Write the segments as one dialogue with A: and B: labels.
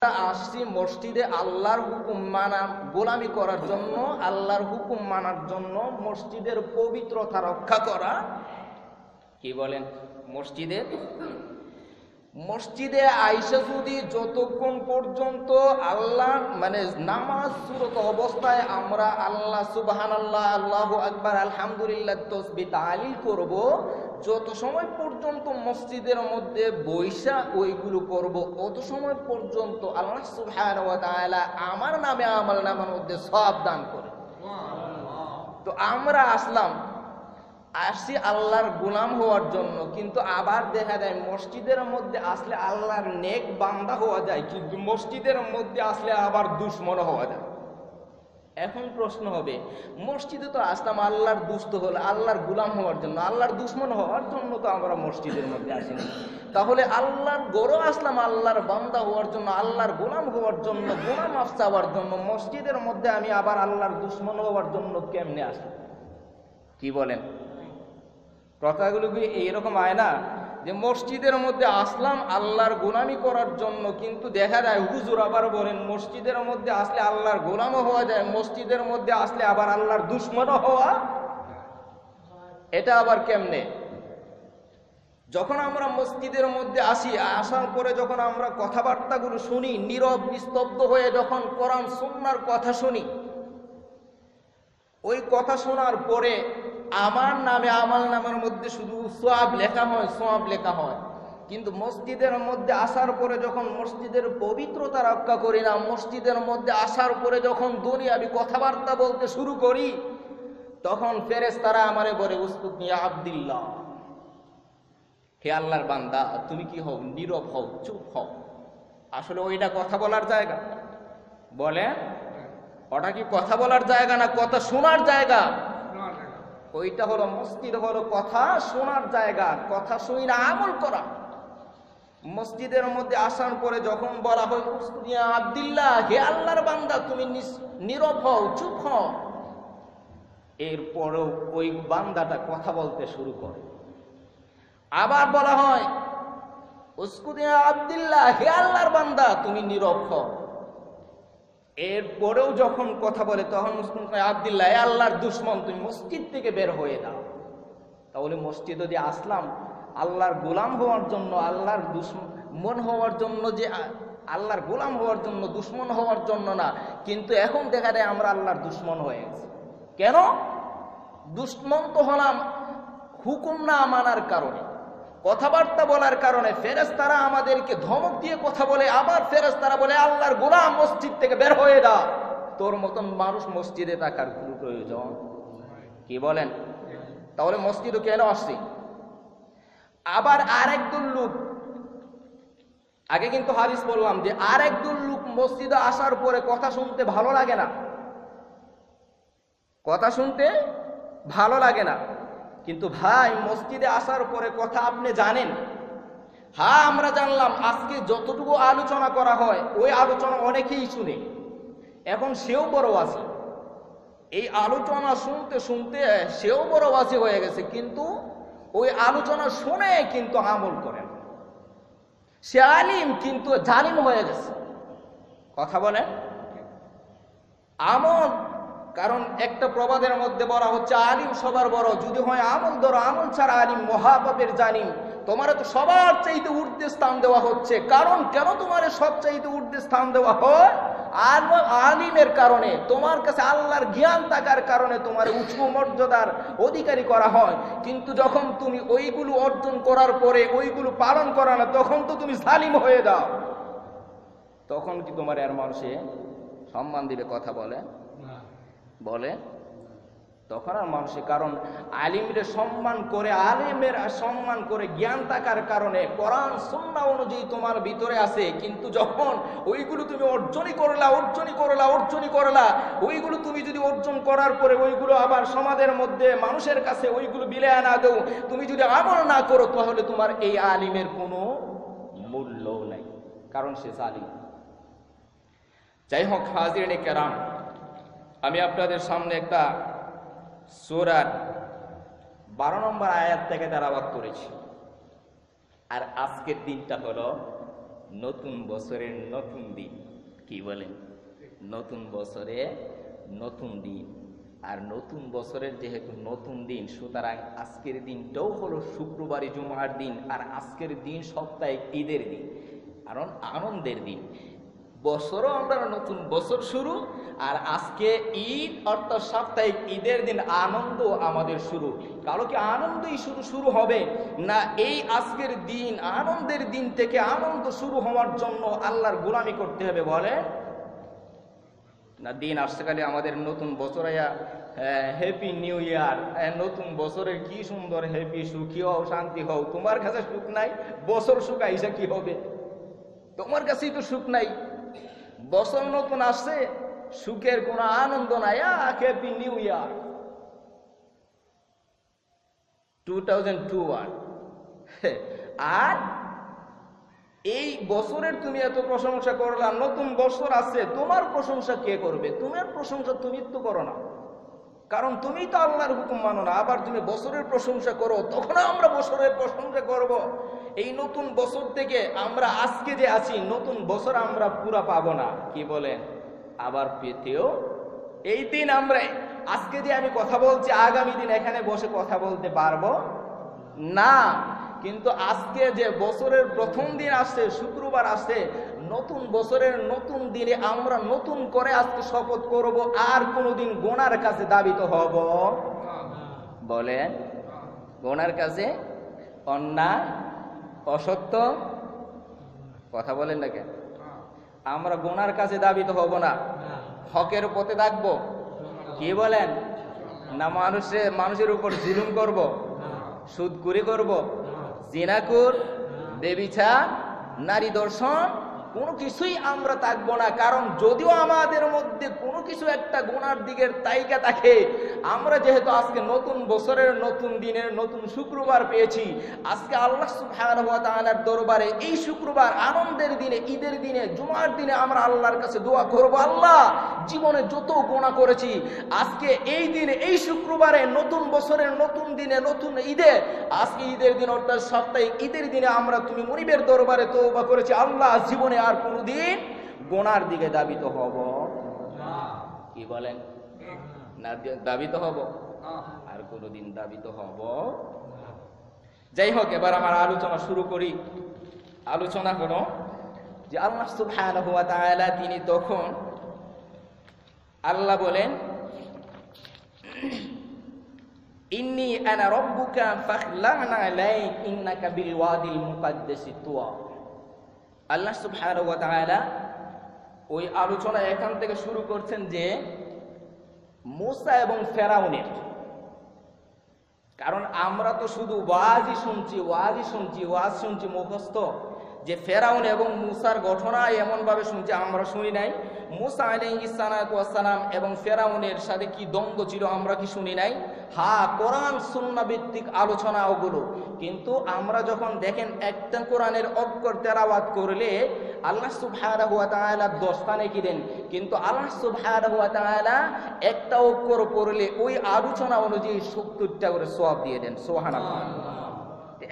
A: আসছি মসজিদে আল্লাহর হুকুম মানা গোলামি করার জন্য, আল্লাহর হুকুম মানার জন্য, মসজিদের পবিত্রতা রক্ষা করা। কি বলেন? মসজিদে আইসা যদি যতক্ষণ পর্যন্ত আল্লাহ নামাজ সুরত অবস্থায় আমরা আল্লাহ সুবহানাল্লাহ, আল্লাহু আকবার, আলহামদুলিল্লাহ তাসবিহ তাহলিল করব, যত সময় পর্যন্ত মসজিদের মধ্যে বৈশা ওইগুলো করব, অত সময় পর্যন্ত আল্লাহ সুবহানাহু ওয়া তাআলা আমার নামে আমল নামার মধ্যে সওয়াব দান করে। তো আমরা আসছি আল্লাহর গোলাম হওয়ার জন্য, কিন্তু আবার দেখা যায় মসজিদের মধ্যে আসলে আল্লাহর নেক বান্দা হওয়া যায়, কিন্তু মসজিদের মধ্যে আসলে আবার দুশমন হওয়া যায়। এখন প্রশ্ন হবে, মসজিদে তো আসলাম আল্লাহর দুষ্ট হলে আল্লাহর গোলাম হওয়ার জন্য, আল্লাহর দুশমন হওয়ার জন্য তো আমরা মসজিদের মধ্যে আসিনি। তাহলে আল্লাহর গড়ে আসলাম আল্লাহর বান্দা হওয়ার জন্য, আল্লাহর গোলাম হওয়ার জন্য, গোলাম মাফ চাওয়ার জন্য, মসজিদের মধ্যে আমি আবার আল্লাহর দুশমন হওয়ার জন্য কেমনে আসলাম? কি বলেন? কথাগুলো কি এইরকম হয় না যে মসজিদের মধ্যে আসলাম আল্লাহর গোলামি করার জন্য, কিন্তু দেখা যায় হুজুর আবার বলেন মসজিদের মধ্যে আসলে আল্লাহর গোলামও হওয়া যায়, মসজিদের মধ্যে আসলে আবার আল্লাহর দুশমনও হওয়া। এটা আবার কেমনে? যখন আমরা মসজিদের মধ্যে আসি, আসার পরে যখন আমরা কথাবার্তাগুলো শুনি, নীরব নিস্তব্ধ হয়ে যখন কোরআন সুন্নাহর কথা শুনি, ওই কথা শোনার পরে আমার নামে আমল নামার মধ্যে শুধু সওয়াব লেখা হয়, কিন্তু মসজিদের মধ্যে আসার পরে যখন মসজিদের পবিত্রতা রক্ষা করি না, মসজিদের মধ্যে আসার পরে যখন দুনিয়াবি কথাবার্তা বলতে শুরু করি, তখন ফেরেশতারা আমারে বলে, উসকুত ইয়া আব্দুল্লাহ, হে আল্লাহর বান্দা, তুমি কি হও? নীরব হও, চুপ হও। আসলে ওইটা কথা বলার জায়গা? বলে ওটা কি কথা বলার জায়গা না কথা শোনার জায়গা? ওইটা হলো মসজিদ, হলো কথা শোনার জায়গা, কথা শুনি না আমল করা। মসজিদের মধ্যে আসার পরে যখন বলা হয় ইয়া আব্দুল্লাহ, হে আল্লাহর বান্দা, তুমি নীরব হও, চুপ হও, এরপরেও ওই বান্দাটা কথা বলতে শুরু করে। আবার বলা হয় উসকুত ইয়া আব্দুল্লাহ, হে আল্লাহর বান্দা, তুমি নীরব হও, এরপরেও যখন কথা বলে তখন আব্দুল্লাহ, এ আল্লাহর দুশমন, তুমি মসজিদ থেকে বের হয়ে দাও। তাহলে মসজিদে দিয়ে আসলাম আল্লাহর গোলাম হওয়ার জন্য, আল্লাহর দুশমন হওয়ার জন্য, যে আল্লাহর গোলাম হওয়ার জন্য, দুশমন হওয়ার জন্য না। কিন্তু এখন দেখা যায় আমরা আল্লাহর দুশমন হয়ে গেছি। কেন দুশমন তো হলাম? হুকুম না মানার কারণে, কথাবার্তা বলার কারণে। ফেরেশতারা আমাদেরকে ধমক দিয়ে কথা বলে, আবার ফেরেশতারা বলে আল্লাহর গোলাম মসজিদ থেকে বের হয়ে দাও। তোর মতন মানুষ মসজিদে থাকার কোনো প্রয়োজন? কি বলেন? তাহলে মসজিদে কেন আসছি? আবার আরেকদল লোক, আগে কিন্তু হাদিস বললাম যে আরেকদল লোক মসজিদে আসার পরে কথা শুনতে ভালো লাগে না, কথা শুনতে ভালো লাগে না। কিন্তু ভাই, মসজিদে আসার পরে কথা আপনি জানেন? হ্যাঁ, আমরা জানলাম আজকে যতটুকু আলোচনা করা হয় ওই আলোচনা অনেকেই শুনে, এখন সেও বড় ওয়াজি। এই আলোচনা শুনতে শুনতে সেও বড় ওয়াজি হয়ে গেছে, কিন্তু ওই আলোচনা শুনে কিন্তু আমল করেন। সে আলিম কিন্তু জালিম হয়ে গেছে। কথা বলেন? আমল, কারণ একটা প্রবাদের মধ্যে বলা হচ্ছে আলিম সবার বড়, যদি হয় আমল ধরো, আমল ছাড়া আলিম মহাপাপের জালিম। তোমার তো সবার চাইতে ঊর্ধ্বে স্থান দেওয়া হচ্ছে। কারণ কেন তোমার সব চাইতে ঊর্ধ্বে স্থান দেওয়া হয়? আলিমের কারণে, তোমার কাছে আল্লাহর জ্ঞান থাকার কারণে তোমার উঁচু মর্যাদার অধিকারী করা হয়। কিন্তু যখন তুমি ওইগুলো অর্জন করার পরে ওইগুলো পালন করা না, তখন তো তুমি জালিম হয়ে দাও। তখন কি তোমার এর মানুষে সম্মান দিবে? কথা বলে তখন আর মানুষের, কারণ আলিমের সম্মান করে, আলেমের সম্মান করে জ্ঞান থাকার কারণে কোরআন সুন্নাহ অনুযায়ী তোমার ভিতরে আছে। কিন্তু যখন ওইগুলো তুমি অর্জনই করলা, ওইগুলো তুমি যদি অর্জন করার পরে ওইগুলো আবার সমাজের মধ্যে মানুষের কাছে ওইগুলো বিলিয়ে না দেও, তুমি যদি আমল না করো, তাহলে তোমার এই আলিমের কোনো মূল্য নাই, কারণ সে জালিম। যাই হোক হাজিরিনে কেরাম, আমি আপনাদের সামনে একটা সূরার 12 নম্বর আয়াত থেকে তেলাওয়াত করেছি। আর আজকের দিনটা হলো নতুন বছরের নতুন দিন। কি বলেন? নতুন বছরে নতুন দিন। আর নতুন বছরের যেহেতু নতুন দিন, সুতরাং আজকের দিনটাও হলো শুক্রবারই জুমার দিন, আর আজকের দিন সাপ্তাহিক ঈদের দিন, কারণ আনন্দের দিন। বছরও আমরা নতুন বছর শুরু, আর আজকে ঈদ অর্থাৎ সাপ্তাহিক ঈদের দিন আনন্দ আমাদের শুরু। কারো কি আনন্দই শুরু হবে না? এই আজকের দিন আনন্দের দিন থেকে আনন্দ শুরু হওয়ার জন্য আল্লাহর গোলামি করতে হবে বলে না? দিন আসছে খালি আমাদের নতুন বছর আয়া হ্যাপি নিউ ইয়ার, নতুন বছরের কি সুন্দর হ্যাপি, সুখী হও, শান্তি হও। তোমার কাছে সুখ নাই, বছর সুখ আইসা কি হবে? তোমার কাছেই তো সুখ নাই। বছর নতুন আসছে, সুখের কোনো আনন্দ নাই। Happy new year 2021। আর এই বছরের তুমি এত প্রশংসা করলাম, নতুন বছর আছে, তোমার প্রশংসা কে করবে? তোমার প্রশংসা তুমি তো করো না, কারণ তুমি তো আল্লাহর হুকুম মানো না। আবার তুমি বছরের প্রশংসা করো, তখন আমরা বছরের প্রশংসা করব। এই নতুন বছর থেকে আমরা আজকে যে আছি, নতুন বছর আমরা পুরা পাবো না। কি বলেন? আবার পেতেও এই দিন আমরা আজকে যে আমি কথা বলছি, আগামী দিন এখানে বসে কথা বলতে পারবো না। কিন্তু আজকে যে বছরের প্রথম দিন আসছে, শুক্রবার আসছে, নতুন বছরের নতুন দিনে আমরা নতুন করে আজকে শপথ করব, আর কোনোদিন গোনার কাছে দাবিত হব বলেন? গোনার কাছে, অন্যায়, অসত্য, কথা বলেন না কেন? আমরা গোনার কাছে দাবিত হব না, হকের পথে থাকবো। কি বলেন? না মানুষের উপর জুলুম করব, সুদখুরি করব, জিনাকুর, বেবিচার, নারী দর্শন, কোনো কিছুই আমরা থাকবো না। কারণ যদিও আমাদের মধ্যে কোনো কিছু একটা গুনার দিকের তালিকা থাকে, আমরা যেহেতু আজকে নতুন বছরের নতুন দিনের নতুন শুক্রবার পেয়েছি, আজকে আল্লাহ সুবহানাহু ওয়া তাআলার দরবারে এই শুক্রবার আনন্দের দিনে, ঈদের দিনে, জুমার দিনে আমরা আল্লাহর কাছে দোয়া করব, আল্লাহ জীবনে যত গুনাহ করেছি, আজকে এই দিনে, এই শুক্রবারে, নতুন বছরের নতুন দিনে, নতুন ঈদে, আজকে ঈদের দিন অর্থাৎ সাপ্তাহিক ঈদের দিনে আমরা তুমি মুনিবের দরবারে তওবা করেছি, আল্লাহ জীবনে আর কোনদিন গোনার দিকে দাবিত হব না। কি বলেন? না দাবিত হব, আর কোনদিন দাবিত হব। যাই হোক, এবার আমার আলোচনা শুরু করি। আলোচনা হলো যে আল্লাহ সুবহানাহু ওয়া তাআলা তিনি তখন, আল্লাহ বলেন, ইন্নী আনা রাব্বুকা ফাখলা'না আলাইক ইন্নাকা বিল ওয়াদিল মুকাদ্দাসি তুয়া। আল্লাহ সুবহানাহু ওয়া তাআলা ওই আলোচনা এখান থেকে শুরু করছেন যে মুসা এবং ফেরাউনের। কারণ আমরা তো শুধু ওয়াজ শুনছি মুখস্থ, যে ফেরাউন এবং মুসার ঘটনা এমন ভাবে শুনছি, আমরা শুনি নাই। মুসা আলাইহিস সালাতু ওয়াস সালাম এবং ফেরাউনের সাথে কি দ্বন্দ্ব ছিল আমরা কি শুনি নাই? হ্যাঁ, কোরআন সুন্নাহ ভিত্তিক আলোচনা ওগুলো। কিন্তু আমরা যখন দেখেন একটা কোরআনের অক্ষর তেলাওয়াত করলে আল্লাহ সুবহানাহু ওয়া তাআলা 10টা নেকি দেন, কিন্তু আল্লাহ সুবহানাহু ওয়া তাআলা একটা অক্ষর পড়লে ওই আলোচনা অনুযায়ী 70টা করে সওয়াব দিয়ে দেন। সুবহানাল্লাহ।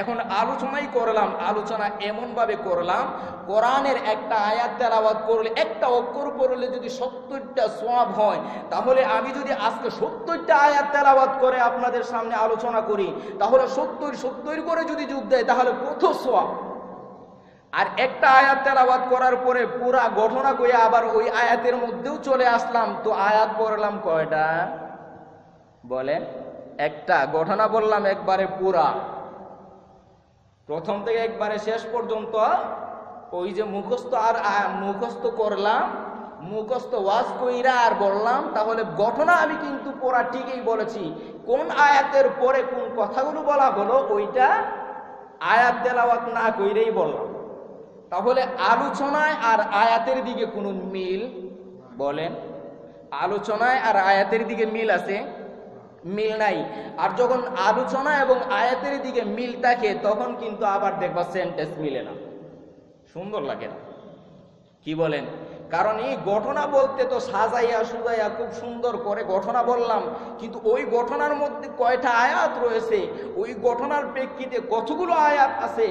A: এখন আলোচনাই করলাম, আলোচনা এমন ভাবে করলাম, কোরআনের একটা আয়াত তেলাওয়াত করলে, একটা অক্ষর পড়লে যদি 70টা সওয়াব হয়, তাহলে আমি যদি আজকে 70টা আয়াত তেলাওয়াত করে আপনাদের সামনে আলোচনা করি, তাহলে 70 করে যদি যোগ দেয় তাহলে কত সওয়াব। আর একটা আয়াত তেলাওয়াত করার পরে পুরা ঘটনা কইয়া আবার ওই আয়াতের মধ্যেও চলে আসলাম, তো আয়াত পড়লাম কয়টা বলেন? একটা। ঘটনা বললাম একবারে পুরা, প্রথম থেকে একবারে শেষ পর্যন্ত। ওই যে মুখস্থ করলাম, মুখস্থ ওয়াজ কইরা আর বললাম, তাহলে ঘটনা আমি কিন্তু পুরা ঠিকই বলেছি। কোন আয়াতের পরে কোন কথাগুলো বলা হলো ওইটা আয়াত তেলাওয়াত না কইরেই বললাম। তাহলে আলোচনায় আর আয়াতের দিকে কোনো মিল বলেন? আলোচনায় আর আয়াতের দিকে মিল আছে? মিল নাই। আর যখন আলোচনা এবং আয়াতের দিকে মিল থাকে তখন কিন্তু আবার দেখবা সেন্টেন্স মিলে না, সুন্দর লাগে না। কি বলেন? কারণ এই ঘটনা বলতে তো সাজাইয়া সুজাইয়া খুব সুন্দর করে ঘটনা বললাম, কিন্তু ওই ঘটনার মধ্যে কয়টা আয়াত রয়েছে, ওই ঘটনার প্রেক্ষিতে কতগুলো আয়াত আছে,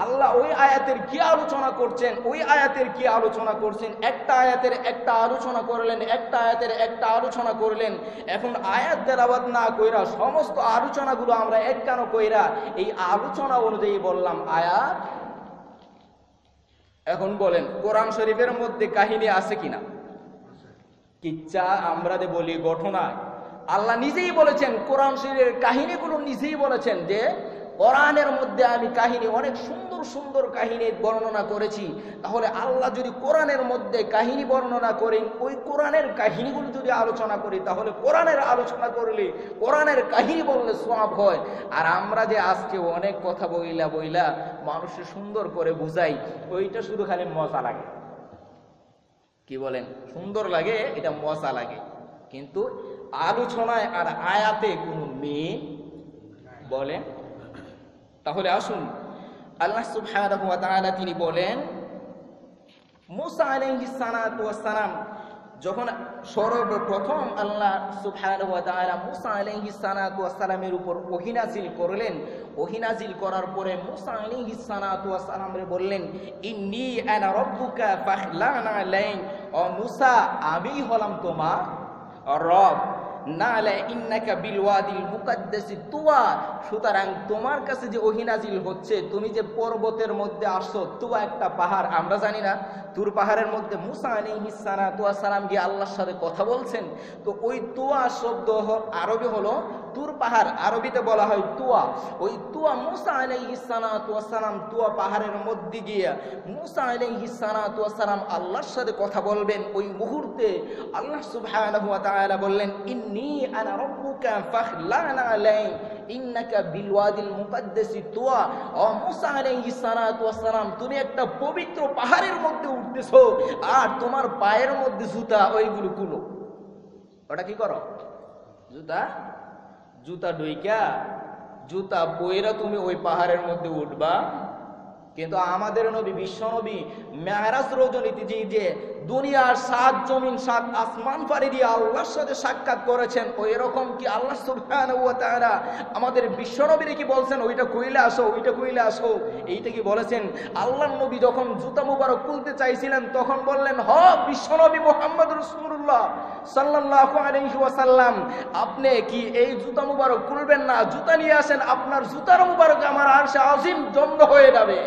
A: আল্লাহ ওই আয়াতের কি আলোচনা করছেন, ওই আয়াতের কি আলোচনা করছেন, একটা আয়াতের একটা আলোচনা করলেন, একটা আয়াতের একটা আলোচনা করলেন। এখন আয়াত তেলাওয়াত না কইরা সমস্ত আলোচনাগুলো আমরা এক কেন কইরা এই আলোচনা অনুযায়ী বললাম আয়াত। এখন বলেন কোরআন শরীফের মধ্যে কাহিনী আছে কিনা? কিচ্ছা আমরা যে বলি ঘটনা, আল্লাহ নিজেই বলেছেন, কোরআন শরীফের কাহিনীগুলো নিজেই বলেছেন যে কোরআনের মধ্যে আমি কাহিনী অনেক সুন্দর সুন্দর কাহিনী বর্ণনা করেছি। তাহলে আল্লাহ যদি কোরআনের মধ্যে কাহিনী বর্ণনা করেন, ওই কোরআনের কাহিনীগুলো যদি আলোচনা করি, তাহলে কোরআনের আলোচনা করলে, কোরআনের কাহিনী বললে সওয়াব হয়। আর আমরা যে আজকে অনেক কথা বইলা বইলা মানুষকে সুন্দর করে বুঝাই, ওইটা শুধু খালি মজা লাগে। কি বলেন? সুন্দর লাগে, এটা মজা লাগে, কিন্তু আলোচনায় আর আয়াতে কোনো মিল বলেন। তাহলে আসুন, আল্লাহ সুবহানাহু ওয়া তাআলা তিনি বলেন, মুসা আলাইহিস সালাতু ওয়াস সালাম যখন সর্বপ্রথম আল্লাহ সুবহানাহু ওয়া তাআলা মুসা আলাইহিস সালাতু ওয়াস সালামের উপর ওহী নাযিল করলেন, ওহী নাযিল করার পরে মুসা আলাইহিস সালাতু ওয়াস সালামকে বললেন, ইন্নী আনা রাব্বুকা ফাখলা'ন আলাইক, ও মুসা আমি হলাম তোমার রব, নালা ইন্নাকা বিল ওয়াদিল মুকাদ্দাসি তুয়া, সুতরাং তোমার কাছে যে ওহী নাযিল হচ্ছে, তুমি যে পর্বতের মধ্যে আসছো, তুয়া একটা পাহাড়, আমরা জানি না, তুর পাহাড়ের মধ্যে মুসা আলাইহিস সালাতু ওয়াস সালাম গিয়ে আল্লাহর সাথে কথা বলছেন। তো ওই তুয়া শব্দ আরবি হলো তুর পাহাড়, আরবিতে বলা হয় তুয়া। ওই তুয়া মুসা আলাইহিস সালাতু ওয়াস সালাম তুয়া পাহাড়ের মধ্যে গিয়ে মুসা আলাইহিস সালাতু ওয়াস সালাম আল্লাহর সাথে কথা বলবেন। ওই মুহূর্তে আল্লাহ সুবহানাহু ওয়া তাআলা বললেন, ইন্নী আনা রাব্বুকা ফাখলা'ন আলাইক ইন্নাকা বিল ওয়াদিল মুকাদ্দাসি তুয়া, ও মুসা আলাইহিস সালাতু ওয়াস সালাম তুমি একটা পবিত্র পাহাড়ের মধ্যে উঠতেছো, আর তোমার পায়ের মধ্যে জুতা, ওইগুলো কুলো। ওটা কি করো? জুতা জুতা ডুইকা জুতা পয়রা তুমি ওই পাহাড়ের মধ্যে উঠবা। কিন্তু আমাদের নবী, বিশ্ব নবী মেরাজ রজনীতে যে দুনিয়ার 7 জমিন 7 আসমান পাড়ি দিয়ে আল্লাহর সাথে সাক্ষাৎ করেছেন, ওই রকম কি আল্লাহ সুবহানাহু ওয়া তাআলা আমাদের বিশ্ব নবীরে কি বলছেন, ওইটা কইলে আসো, ওইটা কইলে আসো, এইটা কি বলেছেন? আল্লাহর নবী যখন জুতা মুবারক খুলতে চাইছিলেন, তখন বললেন, হ বিশ্ব নবী মুহাম্মদ রাসূলুল্লাহ সাল্লাল্লাহু আলাইহি ওয়াসাল্লাম, আপনি কি এই জুতা মুবারক খুলবেন না? জুতা নিয়ে আসেন, আপনার জুতার মুবারক আমার আরশে আজিম জন্ম হয়ে যাবে।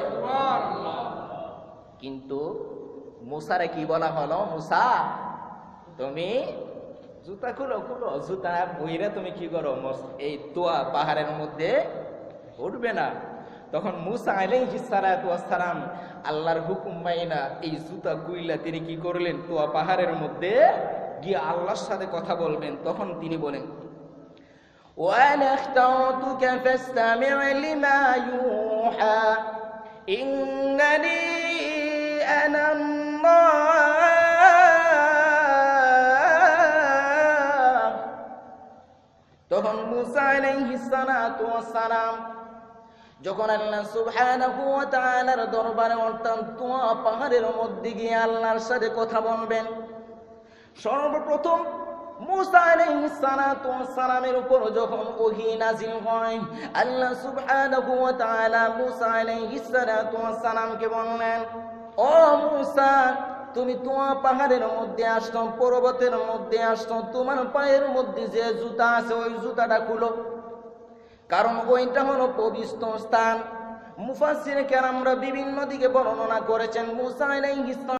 A: কিন্তু মুসারে কি বলা হলো, মুসা তুমি জুতা খুলো, খুলো, জুতা বইরা তুমি কি করো, এই তোয়া পাহাড়ের মধ্যে উঠবে না। তখন মুসা আলাইহিস সালাতু ওয়াস সালাম আল্লাহর হুকুম মাইনা এই জুতা কুইলা তিনি কি করলেন, তোয়া পাহাড়ের মধ্যে গিয়ে আল্লাহর সাথে কথা বলবেন। তখন তিনি বলেন, ওয়ানা ইখতারতুকা ফাসতামি' লিমা ইউহা ইন্নানি আনা আল্লাহ। তখন মুসা আলাইহিস সালাতু ওয়াস সালাম যখন আল্লাহ সুবহানাহু ওয়া তাআলার দরবারে অর্থাৎ তুয়া পাহাড়ের মধ্যে গিয়ে আল্লাহর সাথে কথা বলবেন, সর্বপ্রথম মুসা আলাইহিস সালাতু ওয়াস সালামের উপর যখন ওহী নাযিল হয়, আল্লাহ সুবহানাহু ওয়া তাআলা মুসা আলাইহিস সালাতু ওয়াস সালামকে বললেন, ও মুসা তুমি তুয়া পাহাড়ের মধ্যে আসছো, পর্বতের মধ্যে আসছো, তোমার পায়ের মধ্যে যে জুতা আছে ওই জুতাটা খুলো, কারণ ওইটা হলো পবিত্র স্থান। মুফাসসির কেরামরা বিভিন্ন দিকে বর্ণনা করেছেন, মুসা আলাইহিস